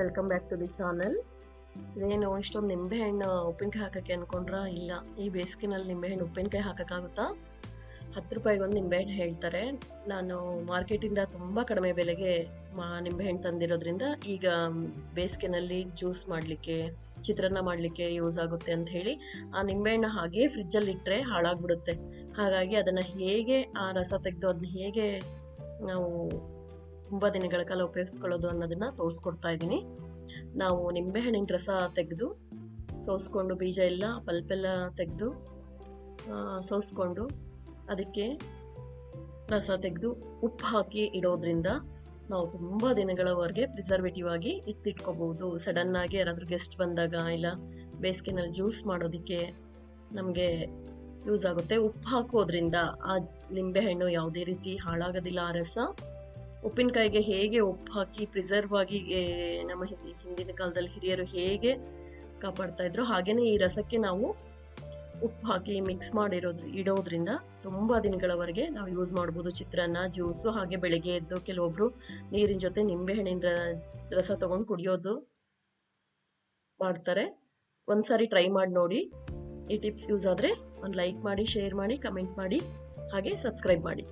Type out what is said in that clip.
Welcome back to the channel. ಇದೇನು ಇಷ್ಟೊಂದು ನಿಂಬೆಹಣ್ಣು ಉಪ್ಪಿನಕಾಯಿ ಹಾಕೋಕ್ಕೆ ಅನ್ಕೊಂಡ್ರ? ಇಲ್ಲ, ಈ ಬೇಸಿಗೆನಲ್ಲಿ ನಿಂಬೆಹಣ್ಣು ಉಪ್ಪಿನಕಾಯಿ ಹಾಕೋಕ್ಕಾಗುತ್ತಾ? 10 ರೂಪಾಯಿಗೆ ಒಂದು ನಿಂಬೆಹಣ್ಣು ಹೇಳ್ತಾರೆ. ನಾನು ಮಾರ್ಕೆಟಿಂದ ತುಂಬ ಕಡಿಮೆ ಬೆಲೆಗೆ ನಿಂಬೆಹಣ್ಣು ತಂದಿರೋದ್ರಿಂದ ಈಗ ಬೇಸಿಗೆನಲ್ಲಿ ಜ್ಯೂಸ್ ಮಾಡಲಿಕ್ಕೆ, ಚಿತ್ರಾನ್ನ ಮಾಡಲಿಕ್ಕೆ ಯೂಸ್ ಆಗುತ್ತೆ ಅಂತ ಹೇಳಿ ಆ ನಿಂಬೆಹಣ್ಣು ಹಾಗೇ ಫ್ರಿಜ್ಜಲ್ಲಿ ಇಟ್ಟರೆ ಹಾಳಾಗ್ಬಿಡುತ್ತೆ. ಹಾಗಾಗಿ ಅದನ್ನು ಹೇಗೆ ಆ ರಸ ತೆಗೆದು ಅದನ್ನ ಹೇಗೆ ನಾವು ತುಂಬ ದಿನಗಳ ಕಾಲ ಉಪಯೋಗಿಸ್ಕೊಳ್ಳೋದು ಅನ್ನೋದನ್ನ ತೋರಿಸ್ಕೊಡ್ತಾ ಇದ್ದೀನಿ. ನಾವು ನಿಂಬೆಹಣ್ಣಿನ ರಸ ತೆಗೆದು ಸೋಸ್ಕೊಂಡು, ಬೀಜ ಎಲ್ಲ ಪಲ್ಪೆಲ್ಲ ತೆಗೆದು ಸೋಸ್ಕೊಂಡು ಅದಕ್ಕೆ ರಸ ತೆಗೆದು ಉಪ್ಪು ಹಾಕಿ ಇಡೋದ್ರಿಂದ ನಾವು ತುಂಬ ದಿನಗಳವರೆಗೆ ಪ್ರಿಸರ್ವೇಟಿವ್ ಆಗಿ ಎತ್ತಿಟ್ಕೋಬಹುದು. ಸಡನ್ನಾಗಿ ಯಾರಾದರೂ ಗೆಸ್ಟ್ ಬಂದಾಗ ಇಲ್ಲ ಬೇಸಿಗೆನಲ್ಲಿ ಜ್ಯೂಸ್ ಮಾಡೋದಕ್ಕೆ ನಮಗೆ ಯೂಸ್ ಆಗುತ್ತೆ. ಉಪ್ಪು ಹಾಕೋದ್ರಿಂದ ಆ ನಿಂಬೆಹಣ್ಣು ಯಾವುದೇ ರೀತಿ ಹಾಳಾಗೋದಿಲ್ಲ. ಆ ರಸ ಉಪ್ಪಿನಕಾಯಿಗೆ ಹೇಗೆ ಉಪ್ಪು ಹಾಕಿ ಪ್ರಿಸರ್ವ್ ಆಗಿ ನಮ್ಮ ಹಿಂದಿನ ಕಾಲದಲ್ಲಿ ಹಿರಿಯರು ಹೇಗೆ ಕಾಪಾಡ್ತಾ ಇದ್ರು, ಹಾಗೇನೆ ಈ ರಸಕ್ಕೆ ನಾವು ಉಪ್ಪು ಹಾಕಿ ಮಿಕ್ಸ್ ಇಡೋದ್ರಿಂದ ತುಂಬ ದಿನಗಳವರೆಗೆ ನಾವು ಯೂಸ್ ಮಾಡ್ಬೋದು. ಚಿತ್ರಾನ್ನ, ಜ್ಯೂಸು, ಹಾಗೆ ಬೆಳಗ್ಗೆ ಎದ್ದು ಕೆಲವೊಬ್ರು ನೀರಿನ ಜೊತೆ ನಿಂಬೆಹಣ್ಣಿನ ರಸ ತಗೊಂಡು ಕುಡಿಯೋದು ಮಾಡ್ತಾರೆ. ಒಂದ್ಸಾರಿ ಟ್ರೈ ಮಾಡಿ ನೋಡಿ. ಈ ಟಿಪ್ಸ್ ಯೂಸ್ ಆದರೆ ಒಂದು ಲೈಕ್ ಮಾಡಿ, ಶೇರ್ ಮಾಡಿ, ಕಮೆಂಟ್ ಮಾಡಿ, ಹಾಗೆ ಸಬ್ಸ್ಕ್ರೈಬ್ ಮಾಡಿ.